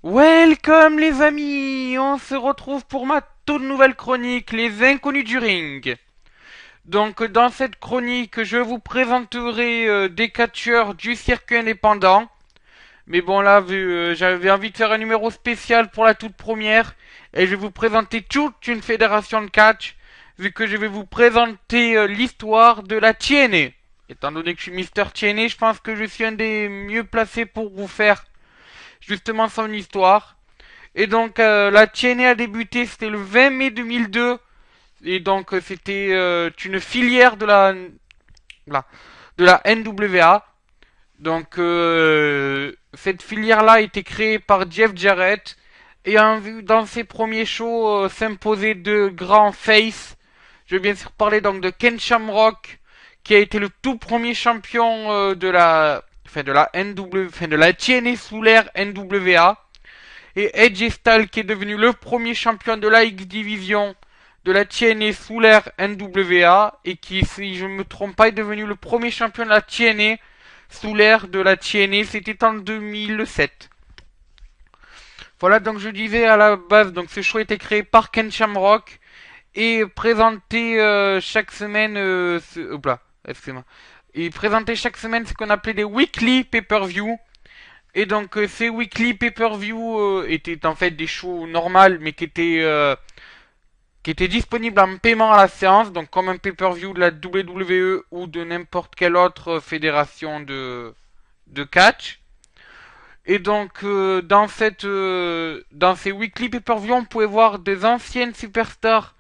Welcome les amis, on se retrouve pour ma toute nouvelle chronique, les inconnus du ring. Donc dans cette chronique, je vous présenterai des catcheurs du circuit indépendant. Mais bon là, j'avais envie de faire un numéro spécial pour la toute première, et je vais vous présenter toute une fédération de catch, vu que je vais vous présenter l'histoire de la TNA. Étant donné que je suis Mister TNA, je pense que je suis un des mieux placés pour vous faire justement son histoire. Et donc la TNA a débuté, c'était le 20 mai 2002. Et donc c'était une filière de la NWA. Donc cette filière-là a été créée par Jeff Jarrett. Et a vu dans ses premiers shows s'imposer de grands faces. Je vais bien sûr parler donc de Ken Shamrock, qui a été le tout premier champion de la NW, de la TNA sous l'ère NWA. Et Edge Styles qui est devenu le premier champion de la X Division de la TNA sous l'ère NWA et qui, si je ne me trompe pas, est devenu le premier champion de la TNA sous l'ère de la TNA, c'était en 2007. Voilà, donc je disais à la base, donc ce show a été créé par Ken Shamrock et présenté chaque semaine, excusez-moi, et présenté chaque semaine ce qu'on appelait des weekly pay-per-view. Et donc ces weekly pay-per-view étaient en fait des shows normales mais qui étaient disponibles en paiement à la séance, donc comme un pay-per-view de la WWE ou de n'importe quelle autre fédération de catch. Et donc dans ces weekly pay-per-view, on pouvait voir des anciennes superstars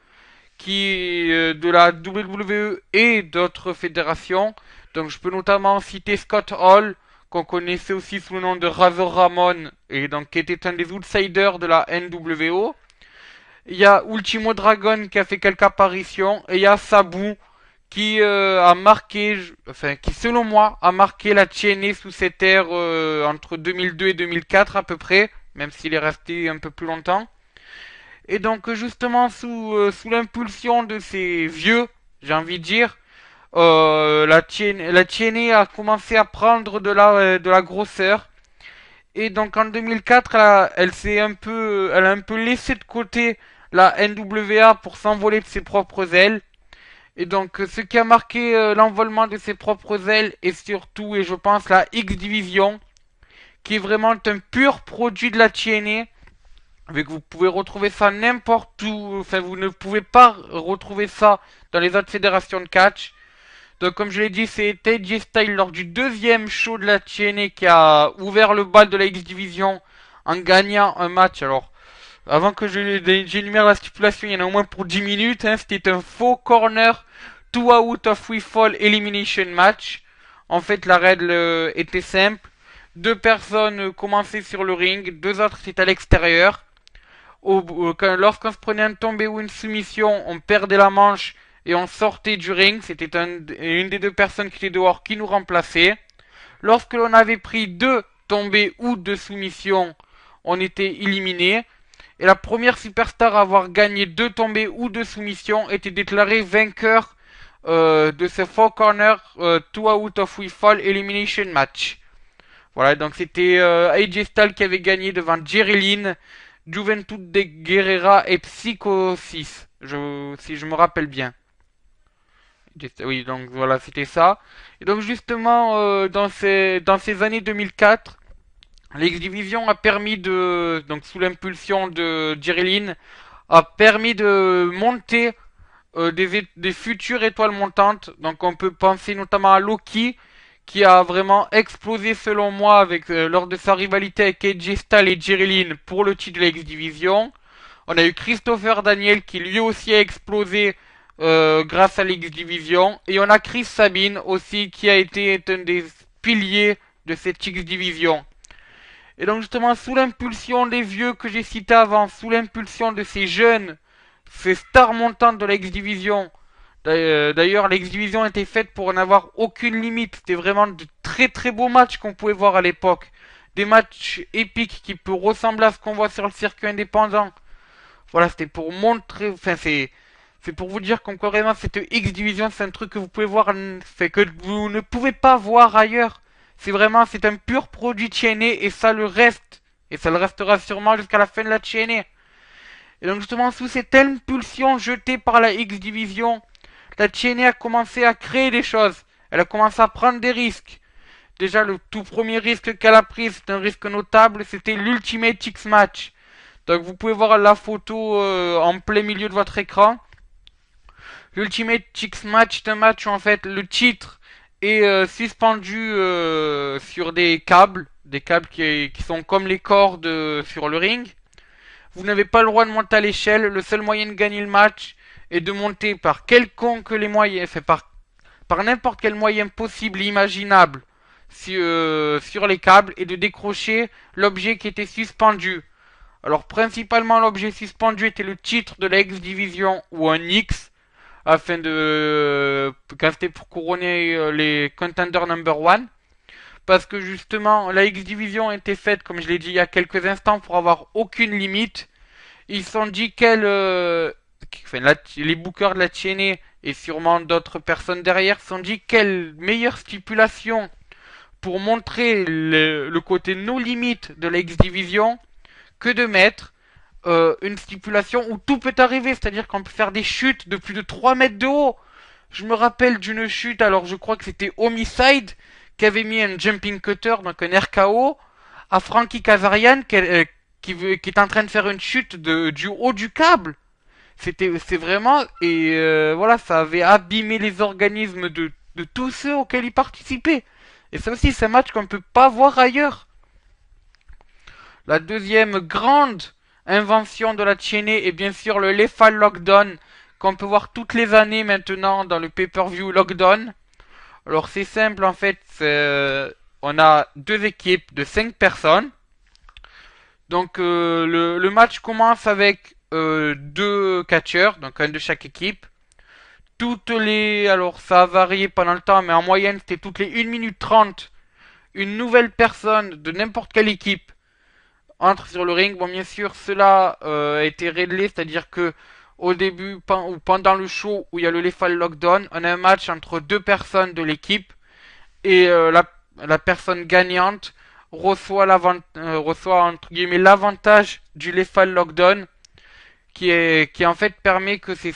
qui de la WWE et d'autres fédérations. Donc je peux notamment citer Scott Hall, qu'on connaissait aussi sous le nom de Razor Ramon, et donc qui était un des outsiders de la NWO. Il y a Ultimo Dragon qui a fait quelques apparitions, et il y a Sabu qui a marqué, enfin qui selon moi a marqué la TNA sous cette ère entre 2002 et 2004 à peu près, même s'il est resté un peu plus longtemps. Et donc justement sous l'impulsion de ces vieux, j'ai envie de dire, la TNA a commencé à prendre de la grosseur. Et donc en 2004, elle a un peu laissé de côté la NWA pour s'envoler de ses propres ailes. Et donc ce qui a marqué l'envolement de ses propres ailes est surtout, et je pense, la X Division, qui est vraiment un pur produit de la TNA. Vu que vous pouvez retrouver ça n'importe où, enfin vous ne pouvez pas retrouver ça dans les autres fédérations de catch. Donc comme je l'ai dit, c'est AJ Styles lors du deuxième show de la TNA qui a ouvert le bal de la X Division en gagnant un match. Alors, avant que j'énumère la stipulation, il y en a au moins pour 10 minutes. Hein. C'était un faux corner, 2 out of 3 fall elimination match. En fait, la règle était simple. Deux personnes commençaient sur le ring, deux autres étaient à l'extérieur. Lorsqu'on se prenait un tombé ou une soumission, on perdait la manche et on sortait du ring. C'était une des deux personnes qui était dehors qui nous remplaçait. Lorsque l'on avait pris deux tombées ou deux soumissions, on était éliminé. Et la première superstar à avoir gagné deux tombées ou deux soumissions était déclarée vainqueur de ce Four Corner 2 out of 3 fall elimination match. Voilà, donc c'était AJ Styles qui avait gagné devant Jerry Lynn, Juventud de Guerrera et Psycho 6, si je me rappelle bien. Oui, donc voilà, c'était ça. Et donc justement, dans ces années 2004, l'X-Division a permis de, donc sous l'impulsion de Jerry Lynn, a permis de monter des futures étoiles montantes. Donc on peut penser notamment à Loki, qui a vraiment explosé selon moi avec lors de sa rivalité avec AJ Styles et Jerry Lynn pour le titre de la X-Division. On a eu Christopher Daniel qui lui aussi a explosé grâce à l'X-Division. Et on a Chris Sabin aussi qui a été un des piliers de cette X-Division. Et donc justement sous l'impulsion des vieux que j'ai cités avant, sous l'impulsion de ces jeunes, ces stars montantes de la X-Division. D'ailleurs, la X-Division était faite pour n'avoir aucune limite. C'était vraiment de très très beaux matchs qu'on pouvait voir à l'époque. Des matchs épiques qui peuvent ressembler à ce qu'on voit sur le circuit indépendant. Voilà, c'était pour montrer, enfin c'est pour vous dire qu'en vraiment cette X-Division, c'est un truc que vous pouvez voir, fait que vous ne pouvez pas voir ailleurs. C'est vraiment, c'est un pur produit TNA et ça le reste Et ça le restera sûrement jusqu'à la fin de la TNA. Et donc justement, sous cette impulsion jetée par la X Division, la TNA a commencé à créer des choses. Elle a commencé à prendre des risques. Déjà, le tout premier risque qu'elle a pris, c'est un risque notable, c'était l'Ultimate X Match. Donc vous pouvez voir la photo en plein milieu de votre écran. L'Ultimate X Match, c'est un match où en fait le titre est suspendu sur des câbles qui sont comme les cordes sur le ring. Vous n'avez pas le droit de monter à l'échelle. Le seul moyen de gagner le match est de monter par quelconque les moyens, enfin par n'importe quel moyen possible et imaginable sur les câbles et de décrocher l'objet qui était suspendu. Alors principalement l'objet suspendu était le titre de la X Division ou un X afin de quand c'était pour couronner les contenders number one. Parce que justement la X Division était faite, comme je l'ai dit il y a quelques instants, pour avoir aucune limite. Ils se sont dit les bookers de la TNA et sûrement d'autres personnes derrière se sont dit quelle meilleure stipulation pour montrer le côté no limite de la X Division que de mettre une stipulation où tout peut arriver, c'est-à-dire qu'on peut faire des chutes de plus de 3 mètres de haut. Je me rappelle d'une chute, alors je crois que c'était Homicide qui avait mis un jumping cutter, donc un RKO, à Frankie Kazarian qui est en train de faire une chute du haut du câble. C'est vraiment, et voilà, ça avait abîmé les organismes de tous ceux auxquels il participait. Et ça aussi, c'est un match qu'on ne peut pas voir ailleurs. La deuxième grande invention de la TNA est bien sûr le Lethal Lockdown, qu'on peut voir toutes les années maintenant dans le pay-per-view Lockdown. Alors c'est simple en fait, on a deux équipes de 5 personnes. Donc le match commence avec deux catcheurs, donc un de chaque équipe. Alors ça a varié pendant le temps, mais en moyenne c'était toutes les 1 minute 30. Une nouvelle personne de n'importe quelle équipe entre sur le ring. Bon, bien sûr, cela a été réglé, c'est-à-dire que au début ou pendant le show où il y a le Lethal Lockdown, on a un match entre deux personnes de l'équipe et la personne gagnante reçoit entre guillemets l'avantage du Lethal Lockdown qui en fait permet que c'est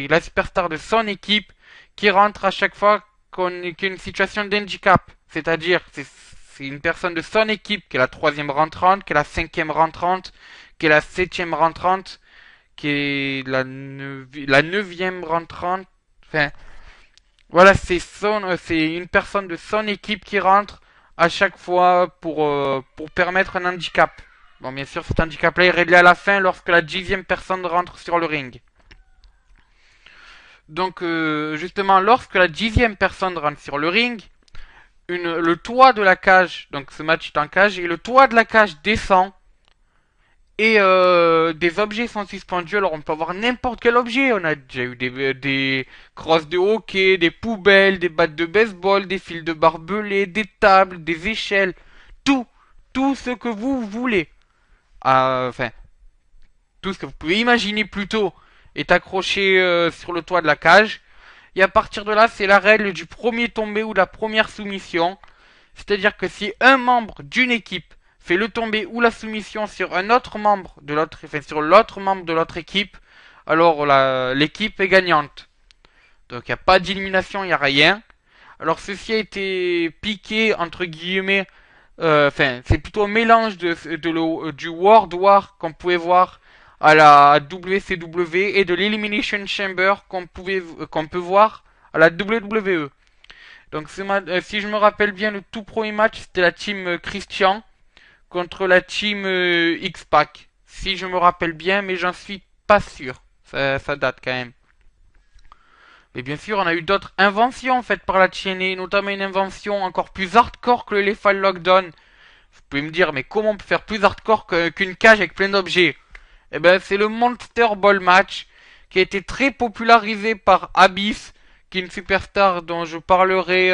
la superstar de son équipe qui rentre à chaque fois qu'il y a une situation d'handicap. C'est-à-dire, c'est une personne de son équipe qui est la troisième rentrante, qui est la cinquième rentrante, qui est la septième rentrante, qui est la neuvième rentrante. Enfin, voilà, c'est une personne de son équipe qui rentre à chaque fois pour permettre un handicap. Bon, bien sûr, cet handicap-là est réglé à la fin lorsque la 10e personne rentre sur le ring. Donc, justement, lorsque la 10e personne rentre sur le ring, le toit de la cage, donc ce match est en cage, et le toit de la cage descend, et des objets sont suspendus. Alors, on peut avoir n'importe quel objet. On a déjà eu des crosses de hockey, des poubelles, des battes de baseball, des fils de barbelés, des tables, des échelles, tout, tout ce que vous voulez. Enfin, tout ce que vous pouvez imaginer plutôt est accroché sur le toit de la cage. Et à partir de là, c'est la règle du premier tombé ou de la première soumission. C'est-à-dire que si un membre d'une équipe fait le tombé ou la soumission sur un autre membre de l'autre, enfin sur l'autre membre de l'autre équipe, alors l'équipe est gagnante. Donc il n'y a pas d'élimination, il n'y a rien. Alors ceci a été piqué entre guillemets, enfin c'est plutôt un mélange du World War qu'on pouvait voir à la WCW et de l'Elimination Chamber qu'on peut voir à la WWE. Donc si je me rappelle bien, le tout premier match c'était la team Christian contre la team X-Pac. Si je me rappelle bien, mais j'en suis pas sûr. Ça date quand même. Mais bien sûr, on a eu d'autres inventions faites par la TNA, notamment une invention encore plus hardcore que le Lethal Lockdown. Vous pouvez me dire, mais comment on peut faire plus hardcore qu'une cage avec plein d'objets? Eh ben, c'est le Monster Ball Match qui a été très popularisé par Abyss, qui est une superstar dont je parlerai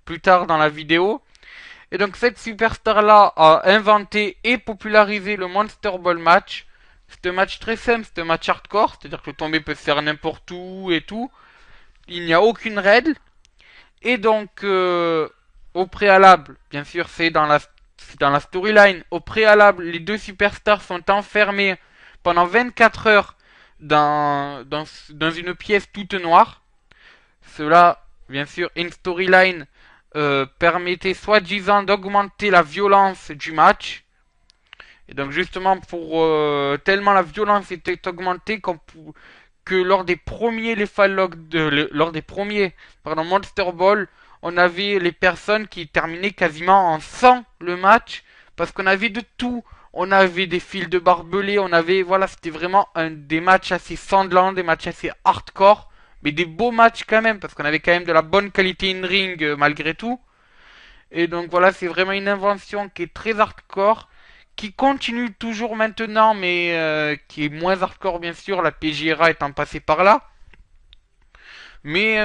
plus tard dans la vidéo. Et donc cette superstar-là a inventé et popularisé le Monster Ball Match. C'est un match très simple, c'est un match hardcore, c'est-à-dire que le tombé peut se faire n'importe où et tout. Il n'y a aucune règle. Et donc, au préalable, bien sûr, dans la storyline, au préalable, les deux superstars sont enfermés pendant 24 heures dans une pièce toute noire. Cela, bien sûr, une storyline permettait soi-disant d'augmenter la violence du match. Et donc justement, pour tellement la violence était augmentée que lors des premiers lors des premiers Monster Ball, on avait les personnes qui terminaient quasiment en sang le match parce qu'on avait de tout. On avait des fils de barbelés, on avait voilà, c'était vraiment des matchs assez sanglants, des matchs assez hardcore, mais des beaux matchs quand même parce qu'on avait quand même de la bonne qualité in ring malgré tout. Et donc voilà, c'est vraiment une invention qui est très hardcore, qui continue toujours maintenant, mais qui est moins hardcore bien sûr, la PJRA étant passée par là, mais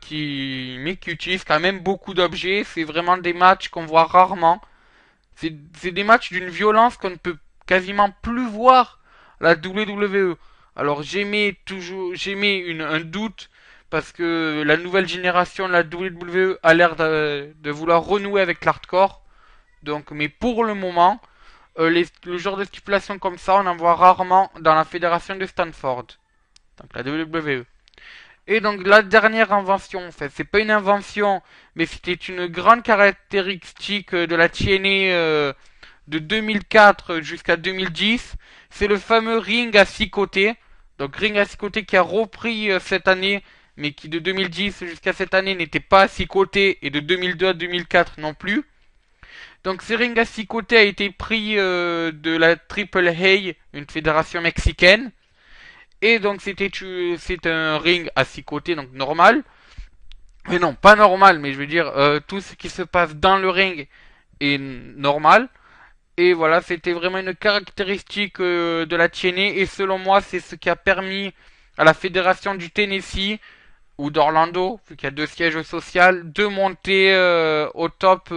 qui utilise quand même beaucoup d'objets. C'est vraiment des matchs qu'on voit rarement. C'est des matchs d'une violence qu'on ne peut quasiment plus voir à la WWE. Alors j'émets un doute parce que la nouvelle génération de la WWE a l'air de vouloir renouer avec l'hardcore. Donc, mais pour le moment, le genre de stipulation comme ça, on en voit rarement dans la fédération de Stanford, donc la WWE. Et donc la dernière invention, enfin c'est pas une invention, mais c'était une grande caractéristique de la TNA de 2004 jusqu'à 2010, c'est le fameux ring à 6 côtés. Donc ring à 6 côtés qui a repris cette année, mais qui de 2010 jusqu'à cette année n'était pas à 6 côtés, et de 2002 à 2004 non plus. Donc ce ring à 6 côtés a été pris de la Triple A, une fédération mexicaine. Et donc c'est un ring à 6 côtés, donc normal. Mais non, pas normal, mais je veux dire, tout ce qui se passe dans le ring est normal. Et voilà, c'était vraiment une caractéristique de la TNA. Et selon moi, c'est ce qui a permis à la fédération du Tennessee ou d'Orlando, vu qu'il y a deux sièges sociaux, de monter au top,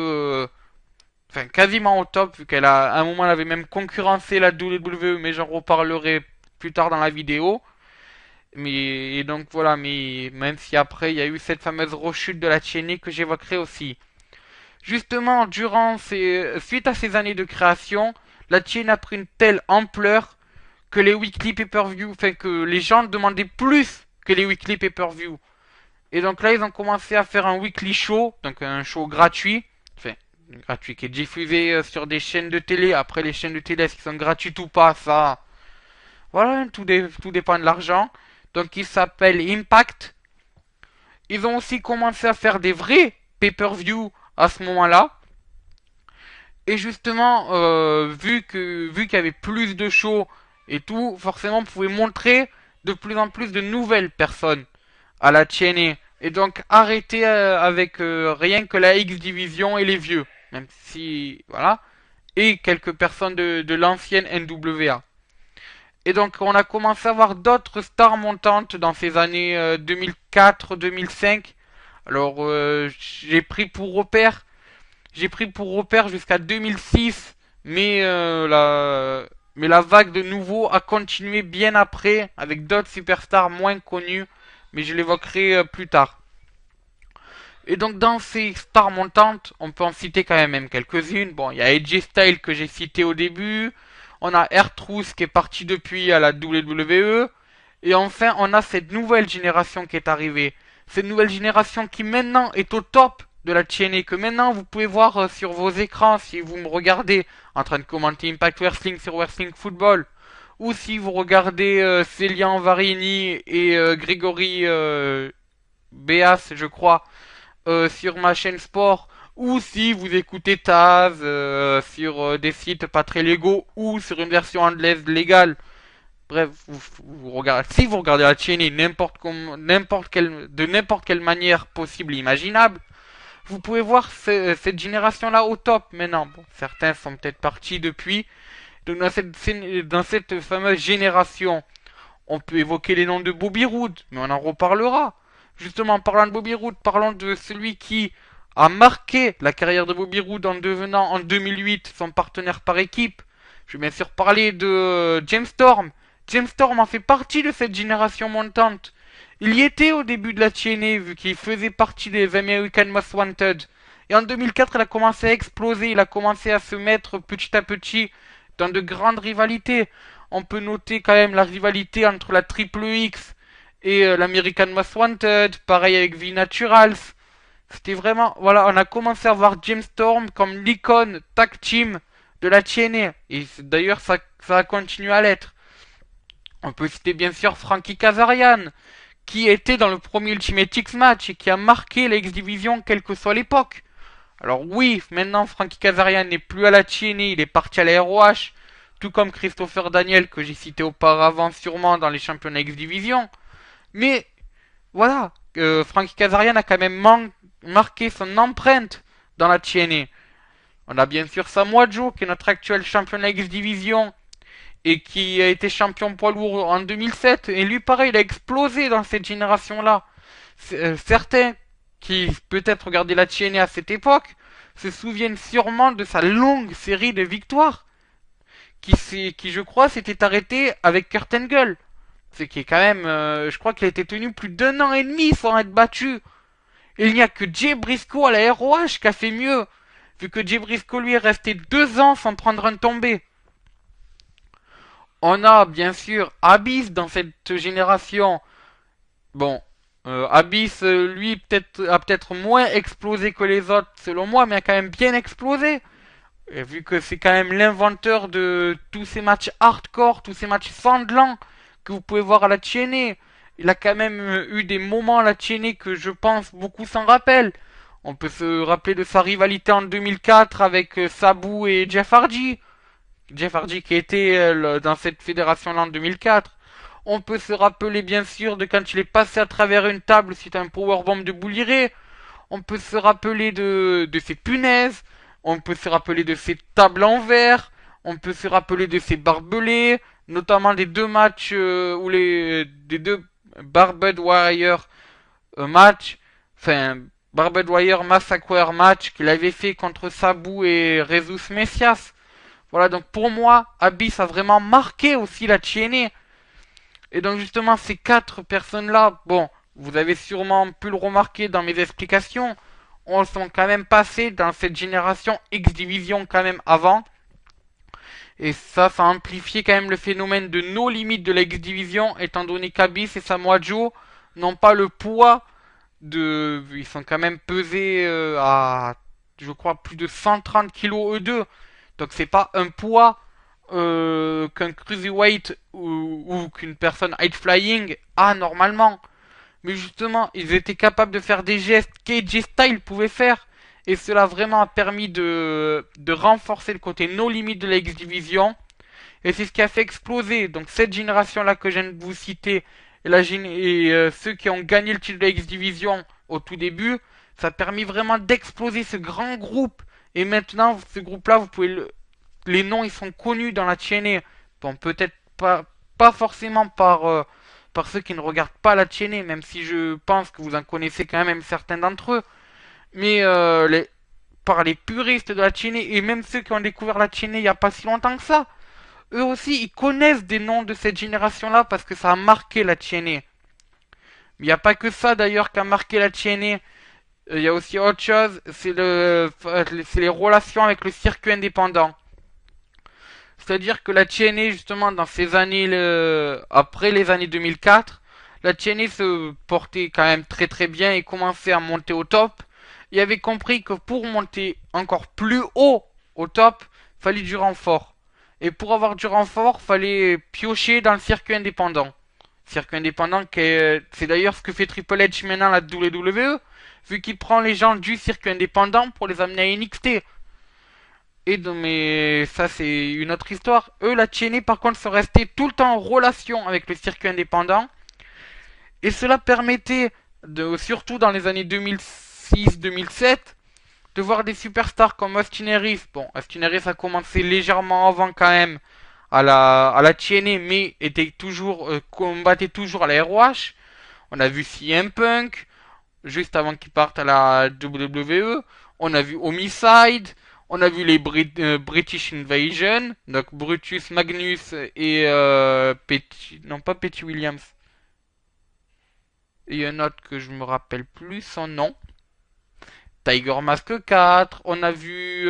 enfin quasiment au top, vu qu'elle a à un moment elle avait même concurrencé la WWE, mais j'en reparlerai plus tard dans la vidéo. Mais et donc voilà, mais même si après il y a eu cette fameuse rechute de la TNA que j'évoquerai aussi. Justement, suite à ces années de création, la chaîne a pris une telle ampleur que les weekly pay-per-view, enfin que les gens demandaient plus que les weekly pay-per-view. Et donc là, ils ont commencé à faire un weekly show, donc un show gratuit, enfin gratuit qui est diffusé sur des chaînes de télé. Après, les chaînes de télé, est-ce qu'ils sont gratuites ou pas, ça, voilà, tout dépend de l'argent. Donc il s'appelle Impact. Ils ont aussi commencé à faire des vrais pay-per-view à ce moment-là. Et justement, vu qu'il y avait plus de shows et tout, forcément, on pouvait montrer de plus en plus de nouvelles personnes à la TNA. Et donc, arrêter avec rien que la X Division et les vieux. Même si, voilà. Et quelques personnes de l'ancienne NWA. Et donc, on a commencé à voir d'autres stars montantes dans ces années 2004-2005. Alors, j'ai pris pour repère jusqu'à 2006, mais la vague de nouveau a continué bien après avec d'autres superstars moins connus, mais je l'évoquerai plus tard. Et donc dans ces stars montantes, on peut en citer quand même quelques-unes. Bon, il y a AJ Styles que j'ai cité au début, on a R-Truth qui est parti depuis à la WWE, et enfin on a cette nouvelle génération qui est arrivée. Cette nouvelle génération qui maintenant est au top de la TNA, que maintenant vous pouvez voir sur vos écrans si vous me regardez en train de commenter Impact Wrestling sur Wrestling Football, ou si vous regardez Célian Varini et Grégory Béas, je crois, sur ma chaîne sport, ou si vous écoutez Taz sur des sites pas très légaux, ou sur une version anglaise légale. Bref, vous regardez, si vous regardez la TNA de n'importe quelle manière possible et imaginable, vous pouvez voir cette génération-là au top maintenant. Bon, certains sont peut-être partis depuis. Donc dans cette fameuse génération, on peut évoquer les noms de Bobby Roode, mais on en reparlera. Justement, en parlant de Bobby Roode, parlons de celui qui a marqué la carrière de Bobby Roode en devenant en 2008 son partenaire par équipe. Je vais bien sûr parler de James Storm. James Storm en fait partie de cette génération montante. Il y était au début de la TNA vu qu'il faisait partie des American Most Wanted. Et en 2004, il a commencé à exploser, il a commencé à se mettre petit à petit dans de grandes rivalités. On peut noter quand même la rivalité entre la Triple X et l'American Most Wanted, pareil avec V Naturals. C'était vraiment, voilà, on a commencé à voir James Storm comme l'icône tag team de la TNA. Et d'ailleurs, ça a continué à l'être. On peut citer bien sûr Frankie Kazarian, qui était dans le premier Ultimate X match et qui a marqué la X-Division quelle que soit l'époque. Alors oui, maintenant Frankie Kazarian n'est plus à la TNA, il est parti à la ROH, tout comme Christopher Daniel que j'ai cité auparavant sûrement dans les championnats X-Division. Mais voilà, Frankie Kazarian a quand même marqué son empreinte dans la TNA. On a bien sûr Samoa Joe qui est notre actuel championnat X-Division et qui a été champion poids lourd en 2007. Et lui, pareil, il a explosé dans cette génération-là. Certains qui peut-être regardaient la TNA à cette époque se souviennent sûrement de sa longue série de victoires qui je crois, s'était arrêté avec Kurt Angle. Ce qui est quand même, je crois qu'il a été tenu plus d'un an et demi sans être battu. Et il n'y a que Jay Briscoe à la ROH qui a fait mieux, vu que Jay Briscoe lui est resté 2 ans sans prendre un tombé. On a bien sûr Abyss dans cette génération. Bon, Abyss, lui, a peut-être moins explosé que les autres, selon moi, mais a quand même bien explosé. Et vu que c'est quand même l'inventeur de tous ces matchs hardcore, tous ces matchs sanglants que vous pouvez voir à la TNA. Il a quand même eu des moments à la TNA que je pense beaucoup s'en rappellent. On peut se rappeler de sa rivalité en 2004 avec Sabu et Jeff Hardy. Jeff Hardy qui était dans cette fédération-là en 2004. On peut se rappeler bien sûr de quand il est passé à travers une table suite à un powerbomb de Bully Ray. On peut se rappeler de ses punaises. On peut se rappeler de ses tables en verre. On peut se rappeler de ses barbelés. Notamment des deux matchs où des deux Barbed Warrior match. Enfin, Barbed Wire Massacre match qu'il avait fait contre Sabu et Jesus Messias. Voilà, donc pour moi, Abyss a vraiment marqué aussi la TNA. Et donc justement, ces quatre personnes-là, bon, vous avez sûrement pu le remarquer dans mes explications, on sont quand même passés dans cette génération X-Division quand même avant. Et ça a amplifié quand même le phénomène de nos limites de la X-Division, étant donné qu'Abyss et Samoa Joe n'ont pas le poids de... Ils sont quand même pesés à, je crois, plus de 130 kilos eux deux. Donc c'est pas un poids qu'un cruiserweight ou qu'une personne high flying a normalement. Mais justement, ils étaient capables de faire des gestes qu'AJ Styles pouvait faire. Et cela vraiment a permis de renforcer le côté no limit de la X-Division. Et c'est ce qui a fait exploser. Donc cette génération-là que je viens de vous citer, et ceux qui ont gagné le titre de la X-Division au tout début, ça a permis vraiment d'exploser ce grand groupe. Et maintenant, ce groupe-là, vous pouvez les noms, ils sont connus dans la TNA. Bon, peut-être pas forcément par ceux qui ne regardent pas la TNA, même si je pense que vous en connaissez quand même certains d'entre eux. Mais par les puristes de la TNA, et même ceux qui ont découvert la TNA il n'y a pas si longtemps que ça, eux aussi, ils connaissent des noms de cette génération-là parce que ça a marqué la TNA. Mais il n'y a pas que ça d'ailleurs qui a marqué la TNA. Il y a aussi autre chose, c'est les relations avec le circuit indépendant. C'est-à-dire que la TNA, justement, dans ces années, après les années 2004, la TNA se portait quand même très très bien et commençait à monter au top. Il avait compris que pour monter encore plus haut au top, fallait du renfort. Et pour avoir du renfort, fallait piocher dans le circuit indépendant. Circuit indépendant, c'est d'ailleurs ce que fait Triple H maintenant à la WWE, vu qu'il prend les gens du circuit indépendant pour les amener à NXT. Mais ça c'est une autre histoire. Eux, la TNA par contre sont restés tout le temps en relation avec le circuit indépendant. Et cela permettait, surtout dans les années 2006-2007, de voir des superstars comme Austin Harris. Bon, Austin Harris a commencé légèrement avant quand même à la TNA, mais combattait toujours à la ROH. On a vu CM Punk, juste avant qu'il parte à la WWE. On a vu Homicide. On a vu les British Invasion, donc Brutus Magnus et non pas Petty Williams. Et un autre que je me rappelle plus son nom. Tiger Mask 4, on a vu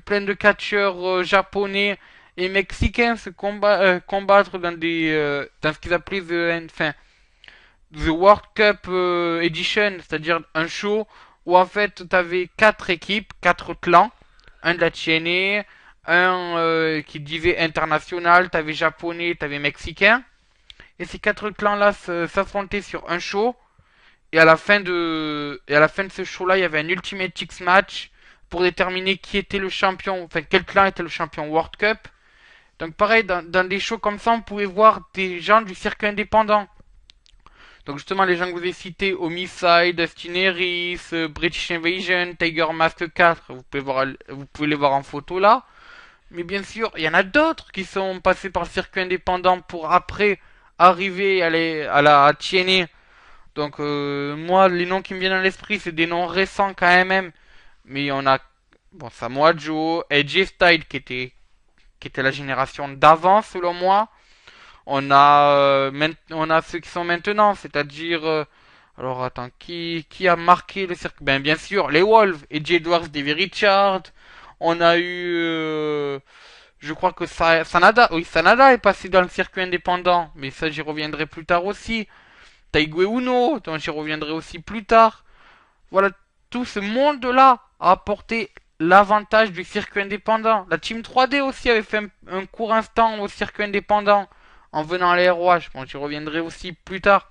plein de catcheurs japonais et mexicains combattre dans ce qu'ils appelaient The World Cup Edition, c'est-à-dire un show où en fait tu avais quatre équipes, quatre clans, un de la TNA, un qui disait international, t'avais japonais, t'avais mexicain, et ces quatre clans-là s'affrontaient sur un show. Et à la fin de ce show-là, il y avait un Ultimate X match pour déterminer qui était le champion, enfin quel clan était le champion World Cup. Donc pareil, dans des shows comme ça, on pouvait voir des gens du circuit indépendant. Donc justement, les gens que vous avez cités, Homicide, Dustin Harris, British Invasion, Tiger Mask 4, vous pouvez les voir en photo là. Mais bien sûr, il y en a d'autres qui sont passés par le circuit indépendant pour après arriver à la TNA. Donc moi, les noms qui me viennent à l'esprit, c'est des noms récents quand même. Mais on a bon, Samoa Joe, AJ Styles qui était la génération d'avant selon moi. On a ceux qui sont maintenant, c'est-à-dire alors attends, qui a marqué le circuit? Ben bien sûr, les Wolves, AJ Edwards, Davey Richard. On a eu je crois que Sanada, oui, Sanada est passé dans le circuit indépendant, mais ça j'y reviendrai plus tard aussi. Taigué Uno, dont j'y reviendrai aussi plus tard. Voilà, tout ce monde-là a apporté l'avantage du circuit indépendant. La Team 3D aussi avait fait un court instant au circuit indépendant en venant à l'AROH. Bon, j'y reviendrai aussi plus tard.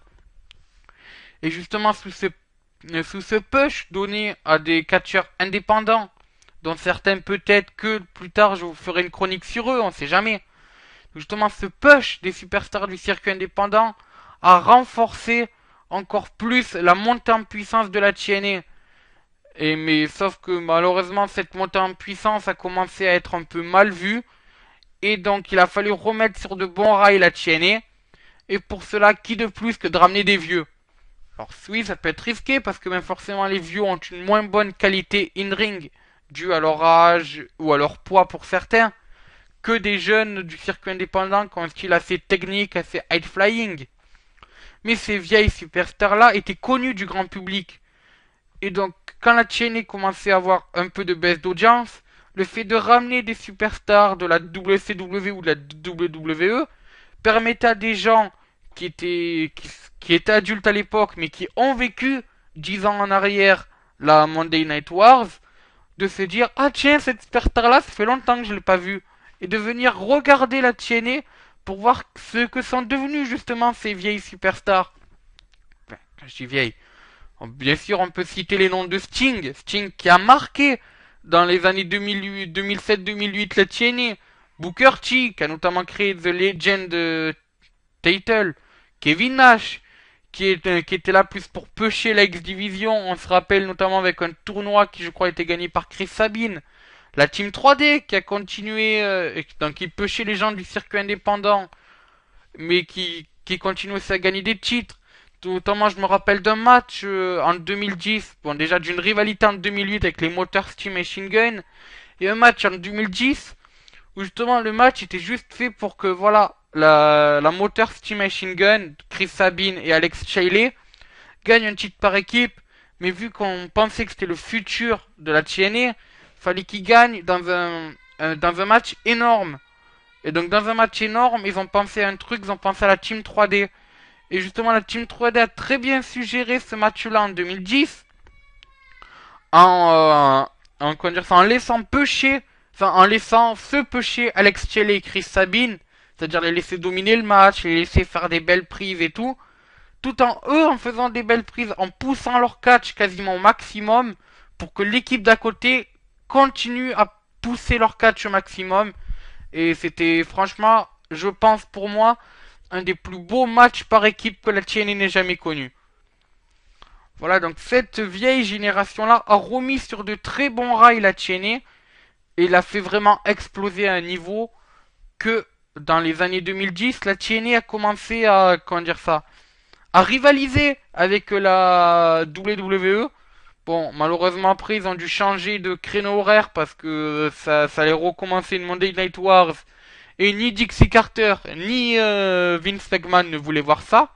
Et justement, sous ce push donné à des catcheurs indépendants, dont certains peut-être que plus tard je vous ferai une chronique sur eux, on sait jamais. Justement, ce push des superstars du circuit indépendant a renforcé encore plus la montée en puissance de la TNA. Mais sauf que malheureusement cette montée en puissance a commencé à être un peu mal vue et donc il a fallu remettre sur de bons rails la TNA. Et pour cela, qui de plus que de ramener des vieux? Alors oui, ça peut être risqué parce que même forcément les vieux ont une moins bonne qualité in-ring due à leur âge ou à leur poids pour certains que des jeunes du circuit indépendant qui ont un style assez technique, assez high-flying. Mais ces vieilles superstars-là étaient connues du grand public. Et donc, quand la TNA commençait à avoir un peu de baisse d'audience, le fait de ramener des superstars de la WCW ou de la WWE permettait à des gens qui étaient adultes à l'époque, mais qui ont vécu 10 ans en arrière la Monday Night Wars, de se dire ah tiens, cette superstar-là, ça fait longtemps que je l'ai pas vue. Et de venir regarder la TNA pour voir ce que sont devenus justement ces vieilles superstars. Enfin, quand je dis vieilles, bien sûr, on peut citer les noms de Sting. Sting qui a marqué dans les années 2007-2008 la TNA. Booker T, qui a notamment créé The Legend Title. Kevin Nash, qui était là plus pour pusher la X-Division. On se rappelle notamment avec un tournoi qui, je crois, était gagné par Chris Sabin. La Team 3D, qui a continué, donc qui pushait les gens du circuit indépendant, mais qui continue aussi à gagner des titres. Notamment, je me rappelle d'un match en 2010, bon déjà d'une rivalité en 2008 avec les Motor Steam Machine Gun, et un match en 2010 où justement le match était juste fait pour que voilà la Motor Steam Machine Gun, Chris Sabin et Alex Shelley gagnent un titre par équipe, mais vu qu'on pensait que c'était le futur de la TNA, fallait qu'ils gagnent dans un match énorme. Et donc dans un match énorme, ils ont pensé à un truc, ils ont pensé à la Team 3D. Et justement, la Team 3D a très bien suggéré ce match-là en 2010 comment dire ça, en laissant pêcher, enfin en laissant se pêcher Alex Shelley et Chris Sabin, c'est-à-dire les laisser dominer le match, les laisser faire des belles prises et tout en faisant des belles prises, en poussant leur catch quasiment au maximum pour que l'équipe d'à côté continue à pousser leur catch au maximum. Et c'était franchement, je pense pour moi, un des plus beaux matchs par équipe que la TNA n'ait jamais connu. Voilà, donc cette vieille génération-là a remis sur de très bons rails la TNA et l'a fait vraiment exploser à un niveau que dans les années 2010, la TNA a commencé à, comment dire ça, à rivaliser avec la WWE. Bon, malheureusement après ils ont dû changer de créneau horaire parce que ça allait recommencer une Monday Night Wars et ni Dixie Carter ni Vince McMahon ne voulaient voir ça.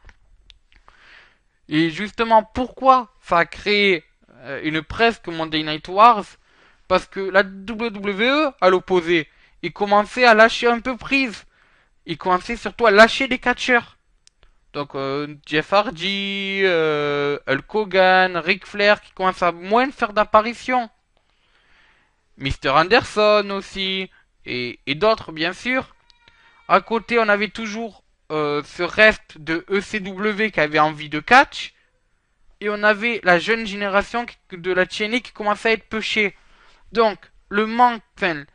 Et justement, pourquoi ça a créé une presque Monday Night Wars? Parce que la WWE, à l'opposé, ils commençaient à lâcher un peu prise. Ils commençaient surtout à lâcher des catcheurs. Donc Jeff Hardy, Hulk Hogan, Ric Flair qui commencent à moins faire d'apparitions. Mister Anderson aussi. Et d'autres bien sûr. À côté, on avait toujours ce reste de ECW qui avait envie de catch. Et on avait la jeune génération de la TNA qui commençait à être pêchée. Donc, le manque, enfin,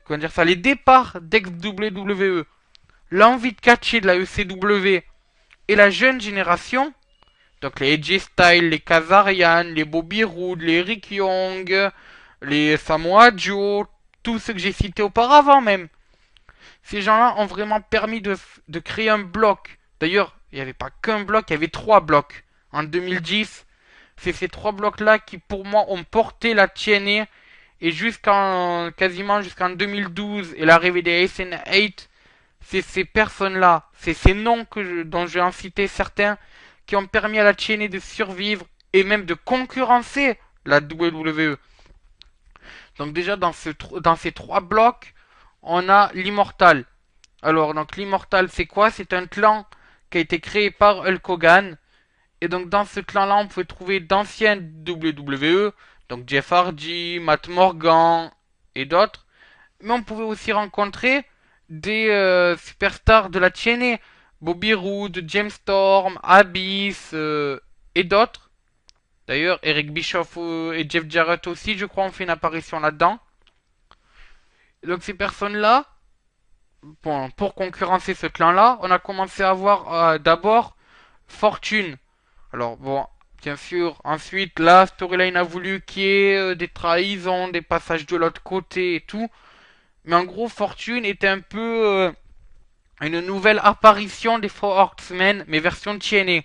comment dire ça, les départs d'ex-WWE, l'envie de catcher de la ECW et la jeune génération, donc les AJ Styles, les Kazarian, les Bobby Roode, les Rick Young, les Samoa Joe, tous ceux que j'ai cités auparavant même. Ces gens-là ont vraiment permis de créer un bloc. D'ailleurs, il n'y avait pas qu'un bloc, il y avait 3 blocs. En 2010, c'est ces 3 blocs-là qui, pour moi, ont porté la TNA. Et quasiment jusqu'en 2012 et l'arrivée des SN8, c'est ces personnes-là, c'est ces noms dont je vais en citer certains, qui ont permis à la TNA de survivre et même de concurrencer la WWE. Donc déjà dans ces 3 blocs, on a l'Immortal. Alors donc l'Immortal c'est quoi? C'est un clan qui a été créé par Hulk Hogan. Et donc dans ce clan-là, on pouvait trouver d'anciens WWE, donc Jeff Hardy, Matt Morgan et d'autres. Mais on pouvait aussi rencontrer des superstars de la TNA, Bobby Roode, James Storm, Abyss et d'autres. D'ailleurs, Eric Bischoff et Jeff Jarrett aussi, je crois, ont fait une apparition là-dedans. Donc ces personnes-là, bon, pour concurrencer ce clan-là, on a commencé à avoir d'abord Fortune. Alors bon, bien sûr, ensuite la storyline a voulu qu'il y ait des trahisons, des passages de l'autre côté et tout. Mais en gros, Fortune était un peu une nouvelle apparition des Four Horsemen, mais version TNA.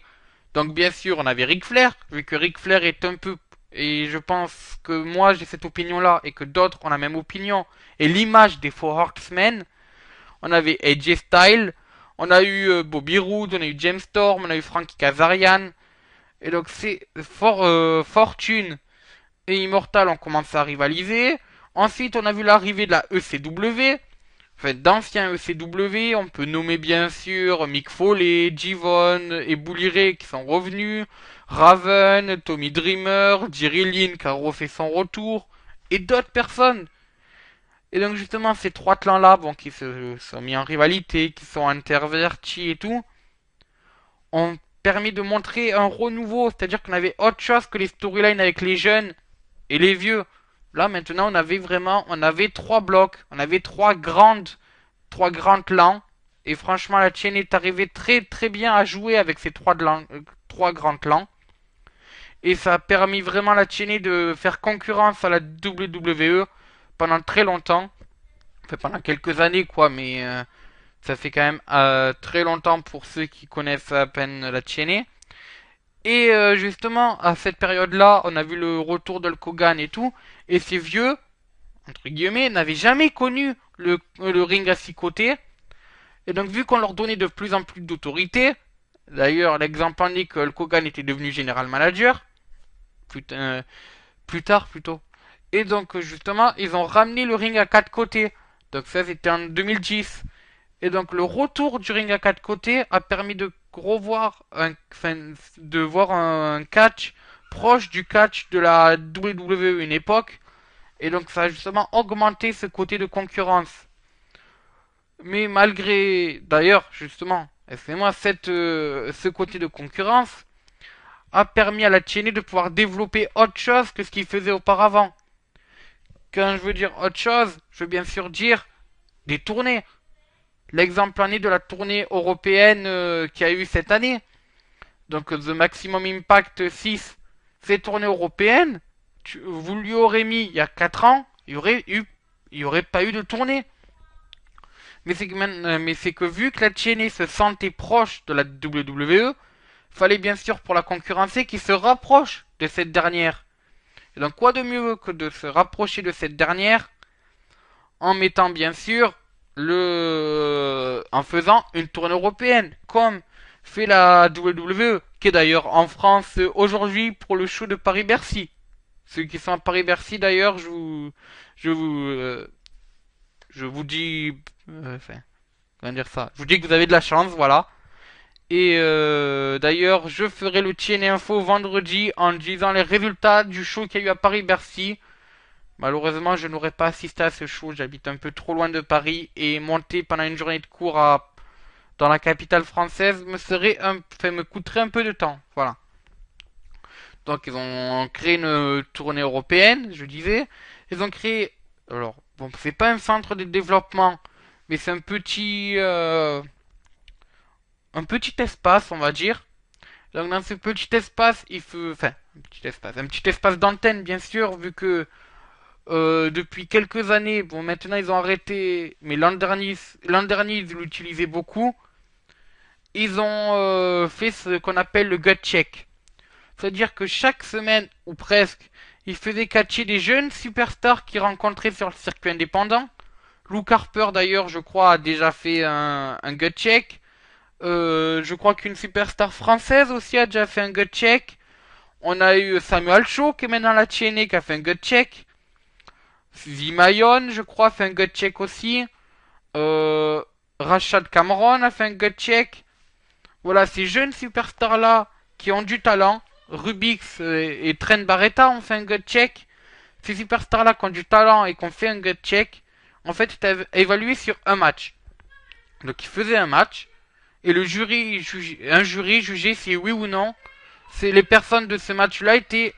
Donc bien sûr, on avait Ric Flair, vu que Ric Flair est un peu... Et je pense que moi j'ai cette opinion-là, et que d'autres ont la même opinion, et l'image des Four Horsemen. On avait AJ Styles, on a eu Bobby Roode, on a eu James Storm, on a eu Frankie Kazarian. Et donc c'est Fortune et Immortal ont commencé à rivaliser. Ensuite, on a vu l'arrivée de la ECW, enfin d'anciens ECW. On peut nommer bien sûr Mick Foley, G-Von et Bully Ray qui sont revenus, Raven, Tommy Dreamer, Jerry Lynn qui a refait son retour, et d'autres personnes. Et donc justement, ces 3 clans-là, bon, qui se sont mis en rivalité, qui sont intervertis et tout, ont permis de montrer un renouveau, c'est-à-dire qu'on avait autre chose que les storylines avec les jeunes et les vieux. Là maintenant on avait 3 blocs, on avait trois grands clans, et franchement la chaîne est arrivée très très bien à jouer avec ces 3 grands clans, et ça a permis vraiment à la chaîne de faire concurrence à la WWE pendant très longtemps, enfin pendant quelques années quoi, mais ça fait quand même très longtemps pour ceux qui connaissent à peine la chaîne. Et justement, à cette période-là, on a vu le retour de Hogan et tout. Et ces vieux, entre guillemets, n'avaient jamais connu le ring à 6 côtés. Et donc, vu qu'on leur donnait de plus en plus d'autorité, d'ailleurs, l'exemple indique que Hulk Hogan était devenu général manager, plus, plus tard plutôt. Et donc, justement, ils ont ramené le ring à 4 côtés. Donc, ça, c'était en 2010. Et donc le retour du ring à 4 côtés a permis de revoir de voir un catch proche du catch de la WWE une époque. Et donc ça a justement augmenté ce côté de concurrence. Mais malgré, d'ailleurs, justement, excusez-moi, ce côté de concurrence a permis à la TNA de pouvoir développer autre chose que ce qu'il faisait auparavant. Quand je veux dire autre chose, je veux bien sûr dire des tournées. L'exemple en est de la tournée européenne qu'il y a eu cette année. Donc The Maximum Impact 6, cette tournée européenne, vous lui aurez mis il y a 4 ans, il y aurait pas eu de tournée. Mais c'est que vu que la TNA se sentait proche de la WWE, fallait bien sûr pour la concurrencer qu'il se rapproche de cette dernière. Et donc quoi de mieux que de se rapprocher de cette dernière en mettant bien sûr en faisant une tournée européenne, comme fait la WWE, qui est d'ailleurs en France aujourd'hui pour le show de Paris-Bercy. Ceux qui sont à Paris-Bercy d'ailleurs, je vous, je vous dis, enfin, comment dire ça, je vous dis que vous avez de la chance, voilà. Et d'ailleurs, je ferai le TN Info vendredi en disant les résultats du show qu'il y a eu à Paris-Bercy. Malheureusement, je n'aurais pas assisté à ce show, j'habite un peu trop loin de Paris et monter pendant une journée de cours dans la capitale française me coûterait un peu de temps. Voilà. Donc ils ont créé une tournée européenne, je disais. Ils ont créé, alors bon, c'est pas un centre de développement, mais c'est un petit espace, on va dire. Donc dans ce petit espace, un petit espace d'antenne, bien sûr, vu que depuis quelques années, bon maintenant ils ont arrêté, mais l'an dernier ils l'utilisaient beaucoup. Ils ont fait ce qu'on appelle le gut check. C'est-à-dire que chaque semaine, ou presque, ils faisaient catcher des jeunes superstars qu'ils rencontraient sur le circuit indépendant. Luke Harper d'ailleurs, je crois, a déjà fait un gut check. Je crois qu'une superstar française aussi a déjà fait un gut check. On a eu Samuel Shaw qui est maintenant à la TNA qui a fait un gut check. Zimayon, je crois, a fait un gut check aussi. Euh, Rashad Cameron a fait un gut check. Voilà, ces jeunes superstars là qui ont du talent. Rubix et Trent Barretta ont fait un gut check. Ces superstars là qui ont du talent et qui ont fait un gut check, en fait, étaient évalués sur un match. Donc ils faisaient un match et un jury jugeait si oui ou non les personnes de ce match-là étaient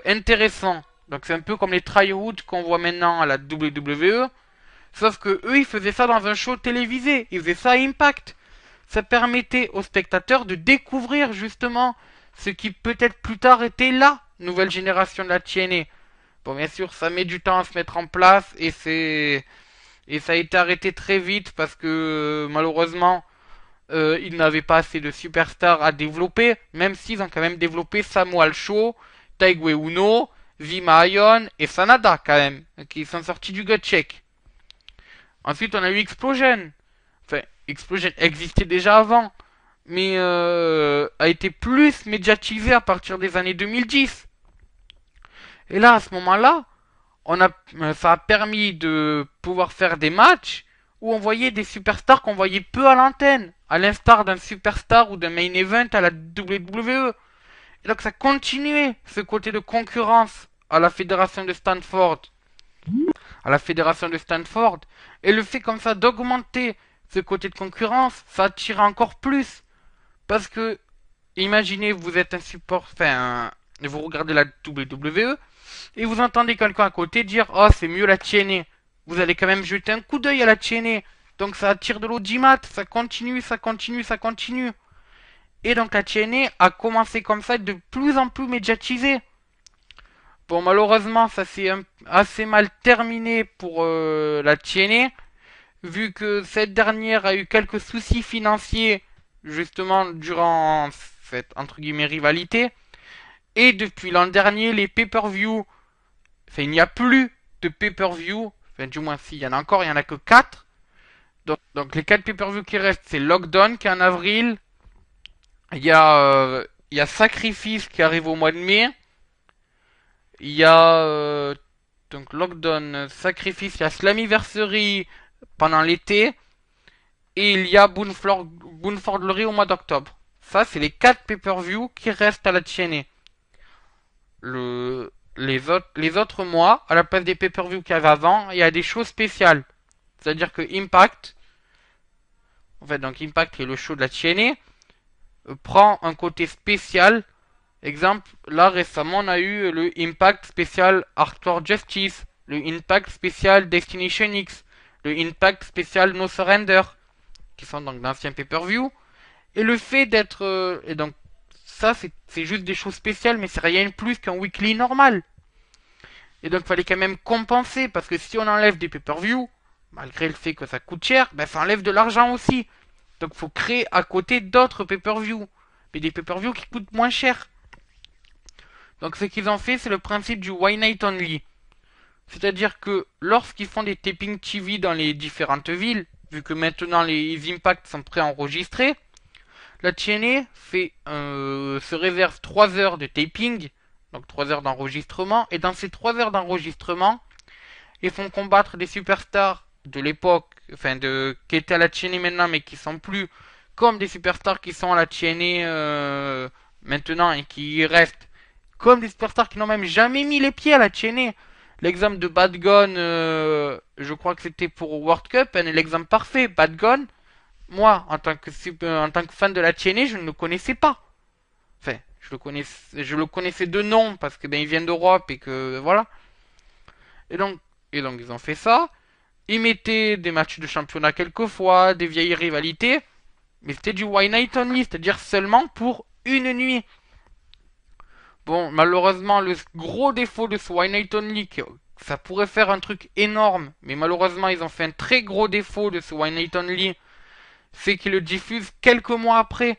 intéressants. Donc c'est un peu comme les tryouts qu'on voit maintenant à la WWE. Sauf que eux, ils faisaient ça dans un show télévisé. Ils faisaient ça à Impact. Ça permettait aux spectateurs de découvrir justement ce qui peut-être plus tard était la nouvelle génération de la TNA. Bon, bien sûr, ça met du temps à se mettre en place et ça a été arrêté très vite parce que malheureusement, ils n'avaient pas assez de superstars à développer, même s'ils ont quand même développé Samuel Shaw, Taigwe Uno, Zima Ion et Sanada quand même, qui sont sortis du gut check. Ensuite, on a eu Explosion. Enfin, Explosion existait déjà avant, mais a été plus médiatisé à partir des années 2010. Et là, à ce moment-là, ça a permis de pouvoir faire des matchs où on voyait des superstars qu'on voyait peu à l'antenne, à l'instar d'un superstar ou d'un main event à la WWE. Et donc ça continuait ce côté de concurrence à la fédération de Stanford. À la fédération de Stanford. Et le fait comme ça d'augmenter ce côté de concurrence, ça attire encore plus. Parce que, imaginez, vous êtes vous regardez la WWE, et vous entendez quelqu'un à côté dire oh c'est mieux la TNA, vous allez quand même jeter un coup d'œil à la TNA, donc ça attire de l'audimat, ça continue, ça continue, ça continue. Et donc la TNA a commencé comme ça à être de plus en plus médiatisée. Bon malheureusement ça s'est assez mal terminé pour la TNA, vu que cette dernière a eu quelques soucis financiers justement durant cette entre guillemets rivalité. Et depuis l'an dernier, les pay-per-view, enfin, il n'y a plus de pay-per-view. Enfin, du moins, s'il y en a encore, il n'y en a que 4. Donc les 4 pay-per-view qui restent, c'est Lockdown qui est en avril. Il y a Sacrifice qui arrive au mois de mai. Il y a donc Lockdown, Sacrifice, il y a Slammiversary pendant l'été. Et il y a Bound for Glory au mois d'octobre. Ça, c'est les 4 pay-per-view qui restent à la TNA. Les autres mois, à la place des pay-per-view qu'il y avait avant, il y a des shows spéciales. C'est-à-dire que Impact, en fait, donc Impact qui est le show de la TNA, prend un côté spécial. Exemple, là récemment, on a eu le Impact spécial Hardcore Justice, le Impact spécial Destination X, le Impact spécial No Surrender, qui sont donc d'anciens pay-per-view. Et le fait d'être... et donc, ça, c'est juste des choses spéciales, mais c'est rien de plus qu'un weekly normal. Et donc, il fallait quand même compenser, parce que si on enlève des pay-per-view, malgré le fait que ça coûte cher, ben ça enlève de l'argent aussi. Donc, il faut créer à côté d'autres pay-per-view. Mais des pay-per-view qui coûtent moins cher. Donc, ce qu'ils ont fait, c'est le principe du One Night Only. C'est-à-dire que lorsqu'ils font des taping TV dans les différentes villes, vu que maintenant les impacts sont préenregistrés, La TNA se réserve 3 heures de taping, donc 3 heures d'enregistrement, et dans ces 3 heures d'enregistrement, ils font combattre des superstars de l'époque, enfin qui étaient à la TNA maintenant, mais qui sont plus comme des superstars qui sont à la TNA maintenant et qui y restent comme des superstars qui n'ont même jamais mis les pieds à la TNA. L'exemple de Bad Gun, je crois que c'était pour World Cup, un l'exemple parfait. Bad Gun, moi, en tant que fan de la TNA, je ne le connaissais pas. Enfin, je le connaissais de nom parce que ben il vient d'Europe et que voilà. Et donc, ils ont fait ça. Ils mettaient des matchs de championnat quelquefois, des vieilles rivalités, mais c'était du One Night Only, c'est-à-dire seulement pour une nuit. Bon, malheureusement, le gros défaut de ce One Night Only, ça pourrait faire un truc énorme, mais malheureusement, ils ont fait un très gros défaut de ce One Night Only, c'est qu'ils le diffusent quelques mois après.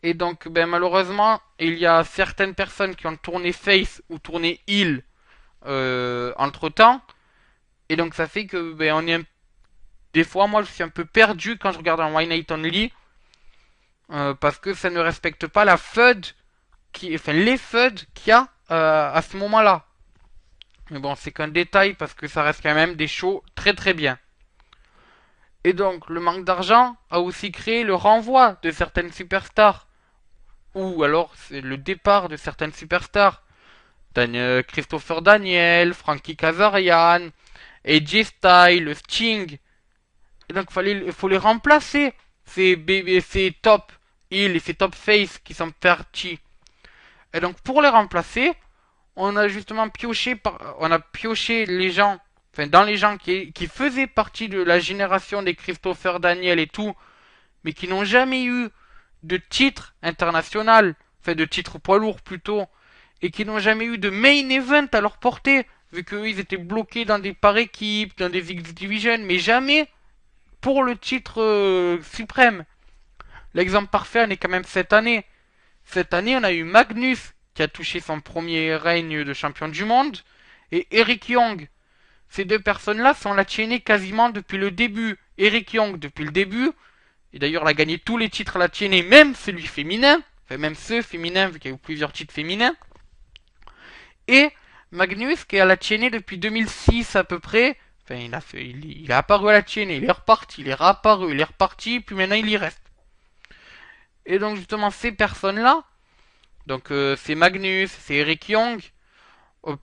Et donc, ben, malheureusement, il y a certaines personnes qui ont tourné face ou tourné heel entre temps. Et donc, ça fait que, ben, des fois, moi, je suis un peu perdu quand je regarde un One Night Only. Parce que ça ne respecte pas la FUD, enfin, les FUD qu'il y a à ce moment-là. Mais bon, c'est qu'un détail parce que ça reste quand même des shows très très bien. Et donc, le manque d'argent a aussi créé le renvoi de certaines superstars. Ou alors, c'est le départ de certaines superstars. Christopher Daniel, Frankie Kazarian, AJ Styles, Sting. Et donc, il faut les remplacer. Ces top heel et ces top face qui sont partis. Et donc, pour les remplacer, on a justement on a pioché les gens, enfin, dans les gens qui faisaient partie de la génération des Christopher Daniel et tout, mais qui n'ont jamais eu de titre international, enfin, de titre poids lourd plutôt, et qui n'ont jamais eu de main event à leur portée, vu qu'eux, ils étaient bloqués dans des par équipes, dans des X-Division, mais jamais pour le titre suprême. L'exemple parfait en est quand même cette année. Cette année, on a eu Magnus qui a touché son premier règne de champion du monde et Eric Young. Ces deux personnes-là sont la TNA quasiment depuis le début. Eric Young depuis le début, et d'ailleurs il a gagné tous les titres à la TNA, même celui féminin, enfin même ceux féminins vu qu'il y a eu plusieurs titres féminins. Et Magnus qui est à la TNA depuis 2006 à peu près. Enfin, il est apparu à la TNA, il est reparti, il est réapparu, il est reparti, puis maintenant il y reste. Et donc justement ces personnes-là, donc c'est Magnus, c'est Eric Young,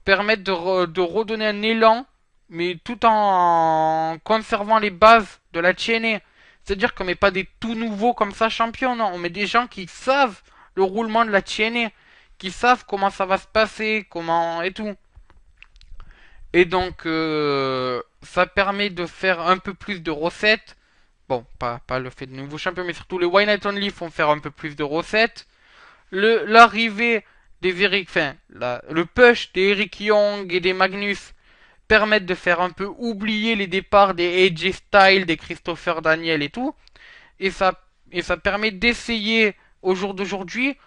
permettent de redonner un élan, mais tout en conservant les bases de la TNA. C'est-à-dire qu'on met pas des tout nouveaux comme ça champions, non, on met des gens qui savent le roulement de la TNA, qui savent comment ça va se passer, comment et tout. Et donc ça permet de faire un peu plus de recettes. Bon, pas le fait de nouveaux champions, mais surtout les Why Night Only font faire un peu plus de recettes. L'arrivée des Eric, enfin, le push des Eric Young et des Magnus permettent de faire un peu oublier les départs des AJ Styles, des Christopher Daniel et tout. Et ça permet d'essayer au jour d'aujourd'hui.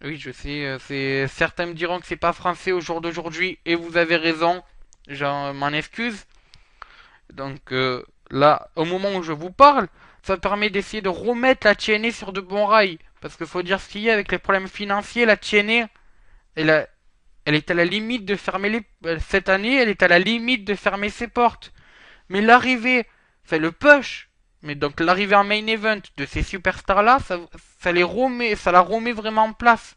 Oui, je sais, certains me diront que c'est pas français au jour d'aujourd'hui, et vous avez raison, j'en m'en excuse. Donc là, au moment où je vous parle, ça permet d'essayer de remettre la TNA sur de bons rails. Parce qu'il faut dire ce qu'il y a avec les problèmes financiers, la TNA, elle est à la limite de fermer cette année, elle est à la limite de fermer ses portes. Mais l'arrivée, c'est le push. Mais donc l'arrivée en main event de ces superstars là, ça la remet vraiment en place.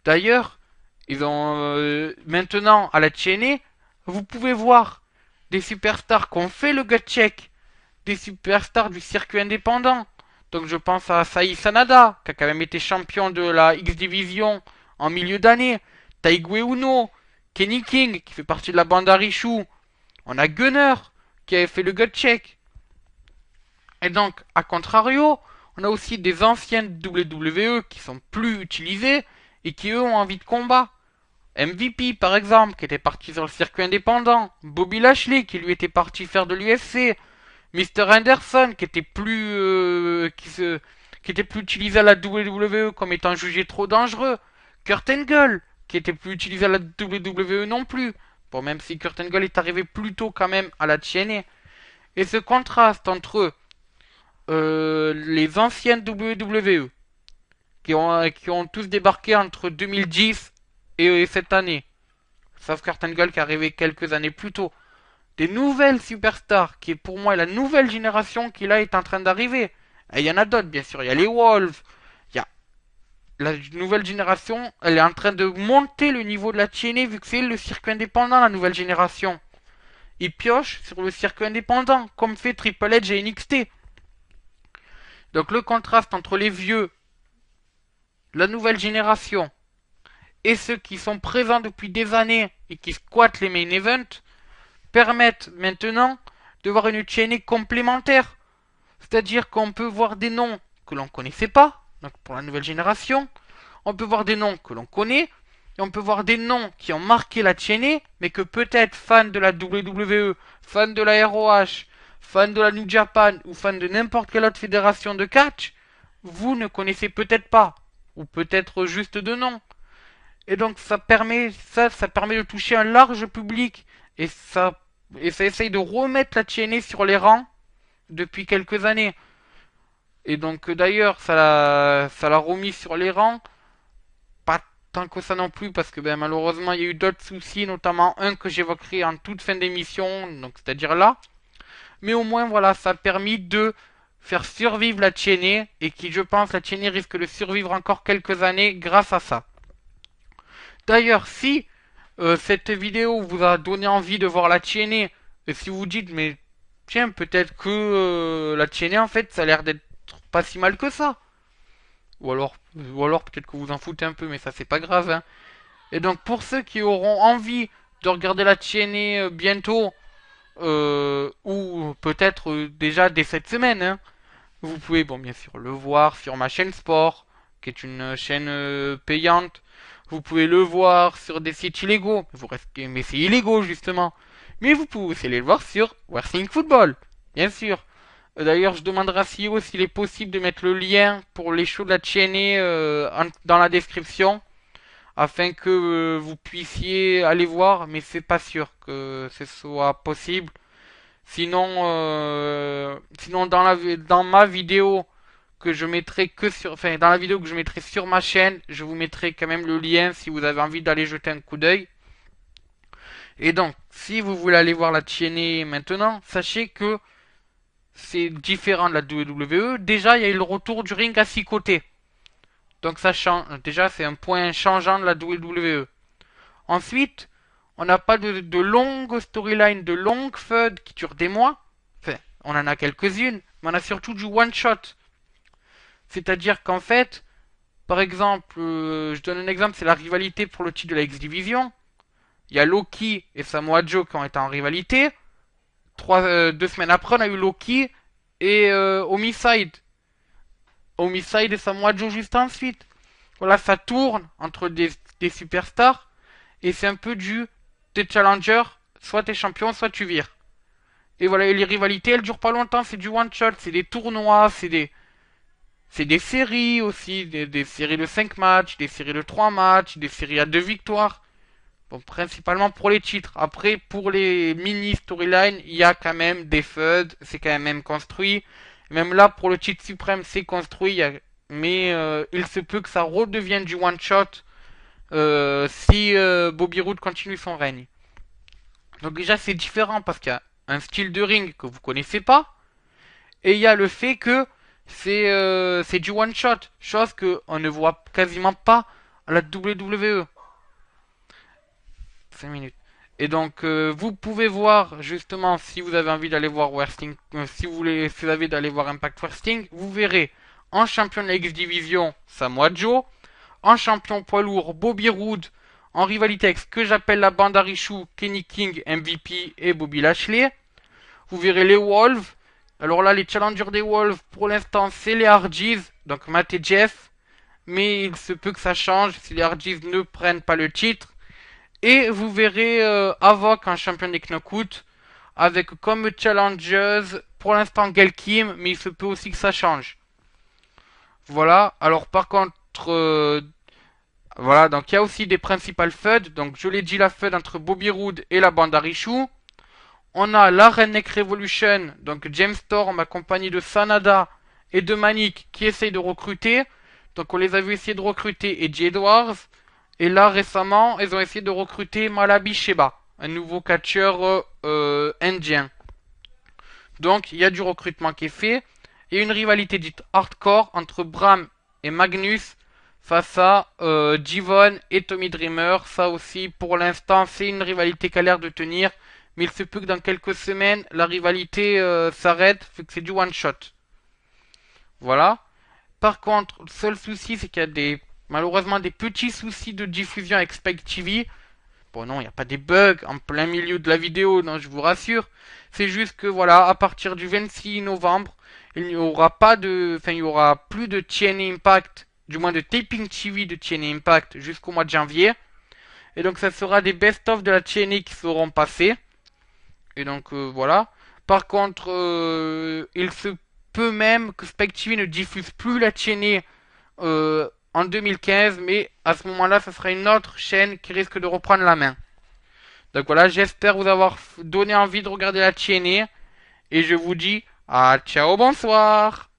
D'ailleurs, ils ont maintenant à la TNA, vous pouvez voir des superstars qui ont fait le gut check, des superstars du circuit indépendant. Donc je pense à Sai Sanada, qui a quand même été champion de la X Division en milieu d'année. Taigué Uno, Kenny King, qui fait partie de la bande Arishu. On a Gunner, qui avait fait le gut check. Et donc, à contrario, on a aussi des anciennes WWE qui sont plus utilisées et qui eux ont envie de combat. MVP par exemple, qui était parti sur le circuit indépendant. Bobby Lashley, qui lui était parti faire de l'UFC. Mister Anderson, qui était plus utilisé à la WWE comme étant jugé trop dangereux. Kurt Angle, qui était plus utilisé à la WWE non plus. Bon, même si Kurt Angle est arrivé plus tôt quand même à la TNA. Et ce contraste entre les anciennes WWE qui ont tous débarqué entre 2010 et cette année. Sauf Kurt Angle qui est arrivé quelques années plus tôt. Des nouvelles superstars qui est pour moi la nouvelle génération qui là est en train d'arriver. Et il y en a d'autres bien sûr. Il y a les Wolves. Il y a la nouvelle génération. Elle est en train de monter le niveau de la TNA vu que c'est le circuit indépendant la nouvelle génération. Ils piochent sur le circuit indépendant comme fait Triple H et NXT. Donc le contraste entre les vieux, la nouvelle génération et ceux qui sont présents depuis des années et qui squattent les main events permettent maintenant de voir une TNA complémentaire. C'est-à-dire qu'on peut voir des noms que l'on ne connaissait pas, donc pour la nouvelle génération. On peut voir des noms que l'on connaît. Et on peut voir des noms qui ont marqué la TNA, mais que peut-être fans de la WWE, fans de la ROH, fans de la New Japan ou fans de n'importe quelle autre fédération de catch, vous ne connaissez peut-être pas. Ou peut-être juste de nom. Et donc ça permet de toucher un large public. Et ça essaye de remettre la TNA sur les rangs depuis quelques années. Et donc d'ailleurs, ça l'a remis sur les rangs. Pas tant que ça non plus, parce que malheureusement, il y a eu d'autres soucis, notamment un que j'évoquerai en toute fin d'émission, donc c'est-à-dire là. Mais au moins, voilà, ça a permis de faire survivre la TNA, et qui, je pense, la TNA risque de survivre encore quelques années grâce à ça. D'ailleurs, si cette vidéo vous a donné envie de voir la TNA, et si vous dites, mais tiens, peut-être que la TNA, en fait, ça a l'air d'être pas si mal que ça. Ou alors peut-être que vous en foutez un peu, mais ça c'est pas grave. Hein. Et donc pour ceux qui auront envie de regarder la TNA bientôt, ou peut-être déjà dès cette semaine, hein, vous pouvez bien sûr le voir sur ma chaîne Sport, qui est une chaîne payante. Vous pouvez le voir sur des sites illégaux, mais c'est illégaux justement. Mais vous pouvez aussi le voir sur Wrestling Football, bien sûr. D'ailleurs, je demanderai à CEO s'il est possible de mettre le lien pour les shows de la TNA dans la description, afin que vous puissiez aller voir, mais c'est pas sûr que ce soit possible. Sinon dans ma vidéo que je mettrai dans la vidéo que je mettrai sur ma chaîne, je vous mettrai quand même le lien si vous avez envie d'aller jeter un coup d'œil. Et donc, si vous voulez aller voir la TNA maintenant, sachez que c'est différent de la WWE. Déjà, il y a eu le retour du ring à 6 côtés. Donc ça change. Déjà, c'est un point changeant de la WWE. Ensuite, on n'a pas de longues storylines, de longues feuds qui durent des mois. Enfin, on en a quelques-unes, mais on a surtout du one-shot. C'est-à-dire qu'en fait, par exemple, je donne un exemple, c'est la rivalité pour le titre de la X-Division. Il y a Loki et Samoa Joe qui ont été en rivalité. 2 semaines après, on a eu Loki et Homicide. Homicide et Samoa Joe juste ensuite. Voilà, ça tourne entre des superstars. Et c'est un peu t'es challenger, soit t'es champion, soit tu vires. Et voilà, et les rivalités, elles durent pas longtemps, c'est du one shot, c'est des tournois, c'est des séries aussi, des séries de 5 matchs, des séries de 3 matchs, des séries à 2 victoires. Bon, principalement pour les titres. Après, pour les mini storylines, il y a quand même des feuds, c'est quand même construit. Même là, pour le titre suprême, c'est construit, mais il se peut que ça redevienne du one shot si Bobby Roode continue son règne. Donc déjà, c'est différent parce qu'il y a un style de ring que vous connaissez pas, et il y a le fait que c'est du one shot, chose que on ne voit quasiment pas à la WWE. 5 minutes. Et donc, vous pouvez voir, justement, si vous avez envie d'aller voir Wrestling, si vous avez envie d'aller voir Impact Wrestling, vous verrez en champion de la X-Division, Samoa Joe, en champion poids lourd, Bobby Roode, en rivalité avec ce que j'appelle la bande à Richou, Kenny King, MVP et Bobby Lashley. Vous verrez les Wolves. Alors là, les challengers des Wolves, pour l'instant, c'est les Hardys, donc Matt et Jeff. Mais il se peut que ça change si les Hardys ne prennent pas le titre. Et vous verrez Havok en champion des Knockouts avec comme challengers pour l'instant Gail Kim, mais il se peut aussi que ça change. Voilà, alors par contre, voilà, donc il y a aussi des principales feuds. Donc je l'ai dit, la feud entre Bobby Roode et la bande à Richou. On a la Redneck Revolution, donc James Storm accompagné de Sanada et de Manic qui essayent de recruter. Donc on les a vu essayer de recruter Eddie Edwards. Et là récemment, ils ont essayé de recruter Malabi Sheba, un nouveau catcheur indien. Donc il y a du recrutement qui est fait. Et une rivalité dite hardcore entre Bram et Magnus face à Divon et Tommy Dreamer. Ça aussi, pour l'instant, c'est une rivalité qui a l'air de tenir. Mais il se peut que dans quelques semaines, la rivalité s'arrête, vu que c'est du one shot. Voilà. Par contre, le seul souci, c'est qu'il y a malheureusement des petits soucis de diffusion avec Spike TV. Bon non, il n'y a pas des bugs en plein milieu de la vidéo, non, je vous rassure. C'est juste que voilà, à partir du 26 novembre, il n'y aura pas de, enfin, il y aura plus de TNA Impact, du moins de taping TV de TNA Impact jusqu'au mois de janvier. Et donc ça sera des best-of de la TNA qui seront passés. Et donc voilà. Par contre, il se peut même que Spike TV ne diffuse plus la TNA en 2015, mais à ce moment-là, ce sera une autre chaîne qui risque de reprendre la main. Donc voilà, j'espère vous avoir donné envie de regarder la TNA et je vous dis à ciao, bonsoir.